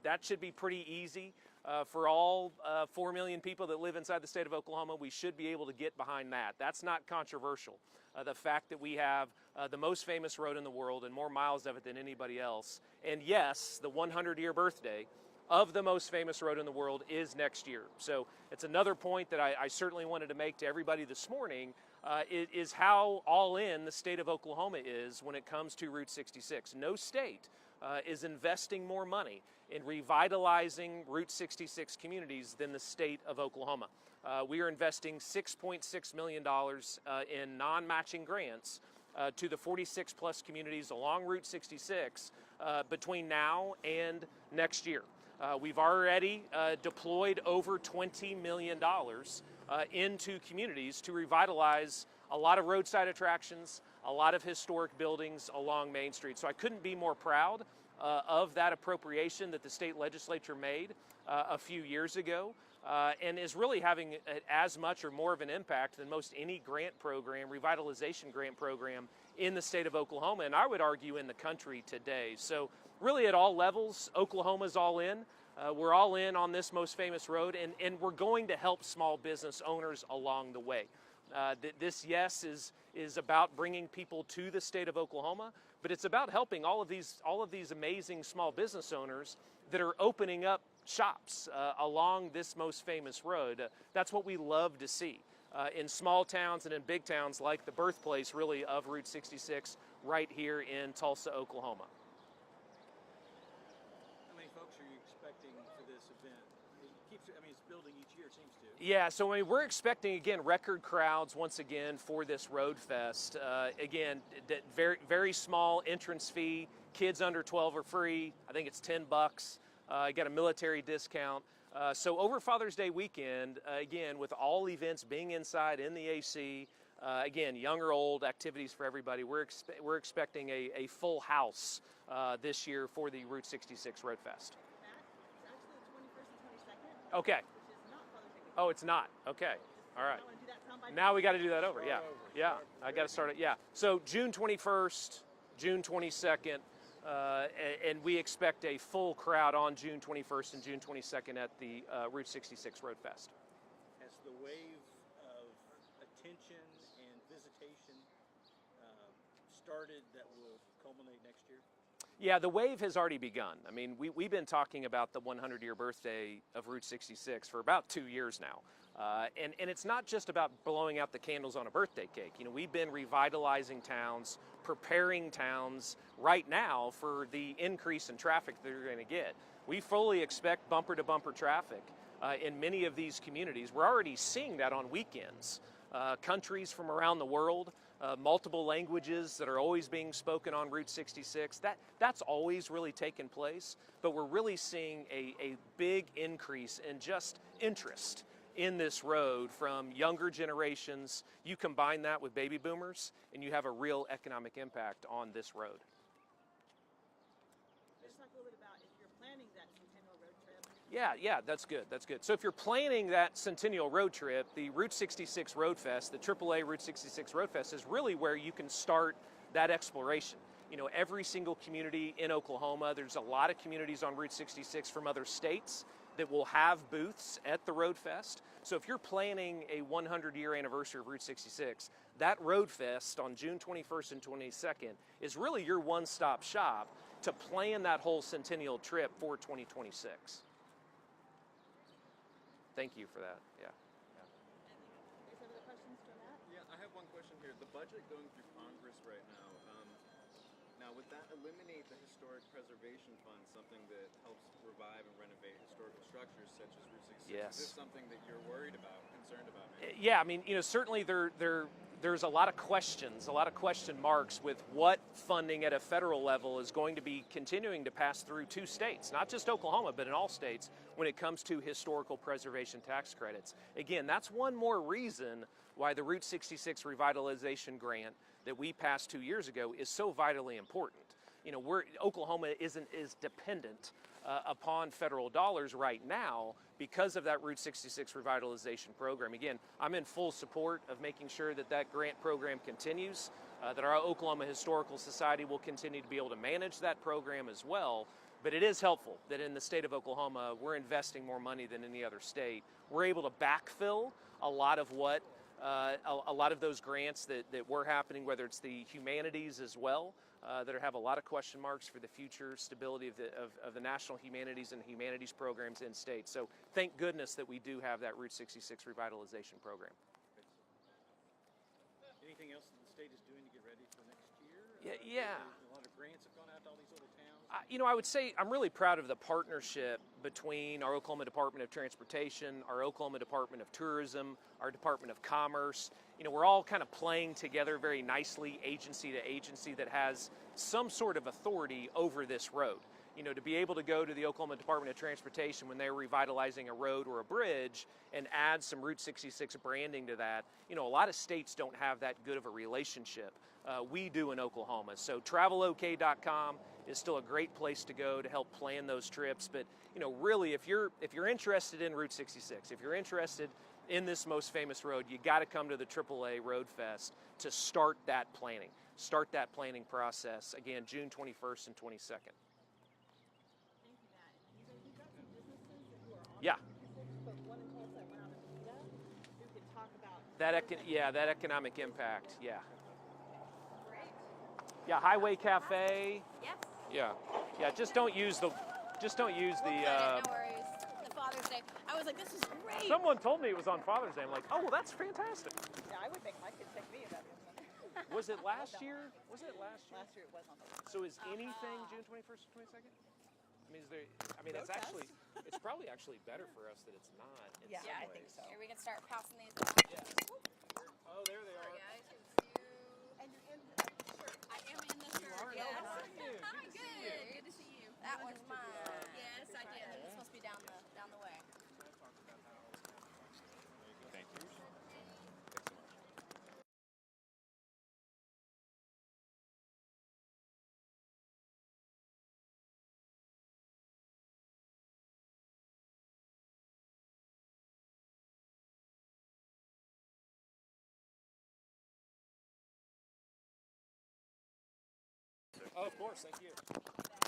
that should be pretty easy for all 4 million people that live inside the state of Oklahoma. We should be able to get behind that. That's not controversial. The fact that we have the most famous road in the world and more miles of it than anybody else. And yes, the 100-year birthday of the most famous road in the world is next year. So it's another point that I certainly wanted to make to everybody this morning, is how all in the state of Oklahoma is when it comes to Route 66. No state is investing more money in revitalizing Route 66 communities than the state of Oklahoma. We are investing $6.6 million in non-matching grants to the 46 plus communities along Route 66 between now and next year. We've already deployed over $20 million into communities to revitalize a lot of roadside attractions, a lot of historic buildings along Main Street. So I couldn't be more proud of that appropriation that the state legislature made a few years ago, and is really having as much or more of an impact than most any grant program, revitalization grant program in the state of Oklahoma, and I would argue in the country today. So really at all levels, Oklahoma's all in. We're all in on this most famous road, and we're going to help small business owners along the way. This, yes, is about bringing people to the state of Oklahoma, but it's about helping all of these amazing small business owners that are opening up shops along this most famous road. That's what we love to see in small towns and in big towns like the birthplace, really, of Route 66 right here in Tulsa, Oklahoma. How many folks are you expecting for this event? It's building each year, it seems to. Yeah, so we're expecting, again, record crowds once again for this Road Fest. Again, very, very small entrance fee. Kids under 12 are free. I think it's $10. You got a military discount. So over Father's Day weekend, again, with all events being inside in the AC, again, young or old, activities for everybody, we're expecting a full house this year for the Route 66 Road Fest. Matt, it's actually the 21st and 22nd. Okay. Which is not Father's Day weekend. Oh, it's not. Okay. All right. Want to do that soundbite? Now we got to do that over. Yeah. Yeah. I got to start it. Yeah. So June 21st, June 22nd. And we expect a full crowd on June 21st and June 22nd at the Route 66 Road Fest. Has the wave of attention and visitation started that will culminate next year? Yeah, the wave has already begun. I mean, we've been talking about the 100-year birthday of Route 66 for about 2 years now. And it's not just about blowing out the candles on a birthday cake. You know, we've been revitalizing towns, preparing towns right now for the increase in traffic that they're going to get. We fully expect bumper-to-bumper traffic in many of these communities. We're already seeing that on weekends. Countries from around the world, multiple languages that are always being spoken on Route 66. That's always really taken place, but we're really seeing a big increase in just interest in this road from younger generations. You combine that with baby boomers, and you have a real economic impact on this road. Let's talk a little bit about if you're planning that centennial road trip. Yeah, that's good, that's good. So if you're planning that centennial road trip, the Route 66 Road Fest, the AAA Route 66 Road Fest is really where you can start that exploration. You know, every single community in Oklahoma, there's a lot of communities on Route 66 from other states that will have booths at the Road Fest. So if you're planning a 100-year anniversary of Route 66, that Road Fest on June 21st and 22nd is really your one-stop shop to plan that whole centennial trip for 2026. Thank you for that, yeah. Any other questions for Matt? Yeah, I have one question here. The budget going through Congress right now, now would that eliminate the Historic Preservation Fund, something that helps revive and renovate historical structures such as Route 66? Yes. Is this something that you're worried about, concerned about? Maybe? Yeah, I mean, you know, certainly there's a lot of questions, a lot of question marks with what funding at a federal level is going to be continuing to pass through two states, not just Oklahoma, but in all states when it comes to historical preservation tax credits. Again, that's one more reason why the Route 66 revitalization grant that we passed 2 years ago is so vitally important. You know, Oklahoma is dependent upon federal dollars right now because of that Route 66 revitalization program. Again, I'm in full support of making sure that that grant program continues, that our Oklahoma Historical Society will continue to be able to manage that program as well. But it is helpful that in the state of Oklahoma, we're investing more money than any other state. We're able to backfill a lot of what, a lot of those grants that were happening, whether it's the humanities as well, that have a lot of question marks for the future stability of the national humanities and humanities programs in state. So thank goodness that we do have that Route 66 revitalization program. Anything else that the state is doing to get ready for next year? Yeah. A lot of grants have gone out to all these little towns. I would say I'm really proud of the partnership between our Oklahoma Department of Transportation, our Oklahoma Department of Tourism, our Department of Commerce. We're all kind of playing together very nicely, agency to agency that has some sort of authority over this road. To be able to go to the Oklahoma Department of Transportation when they're revitalizing a road or a bridge and add some Route 66 branding to that, a lot of states don't have that good of a relationship. We do in Oklahoma. So travelok.com is still a great place to go to help plan those trips. But really, if you're interested in Route 66, if you're interested in this most famous road, you got to come to the AAA Road Fest to start that planning. Start that planning process again, June 21st and 22nd. Thank you, Matt. And you've got some businesses who are on Yeah. 66, but one in Tulsa that went out of Anita, who can talk about That economic impact. Yeah. Great. Yeah. Highway Cafe. Yes. Yeah. Just don't use the. No worries. The Father's Day. I was like, this is great. Someone told me it was on Father's Day. I'm like, oh, well, that's fantastic. Yeah, I would make my kids take me if that was Was it last year? Was it last year? Last year it was on the So is anything June 21st or 22nd? It's probably actually better for us that it's not. In Yeah, some I ways. think so. Here we can start passing these down. Yeah. Oh, there they Sorry, are. guys. Good to see you. And you're in the shirt. I am in the shirt. Yes. How are you? Hi, good. Good to see you. That one's mine. Yes, I did. This must be down the way. Thank you. Oh, of course. Thank you.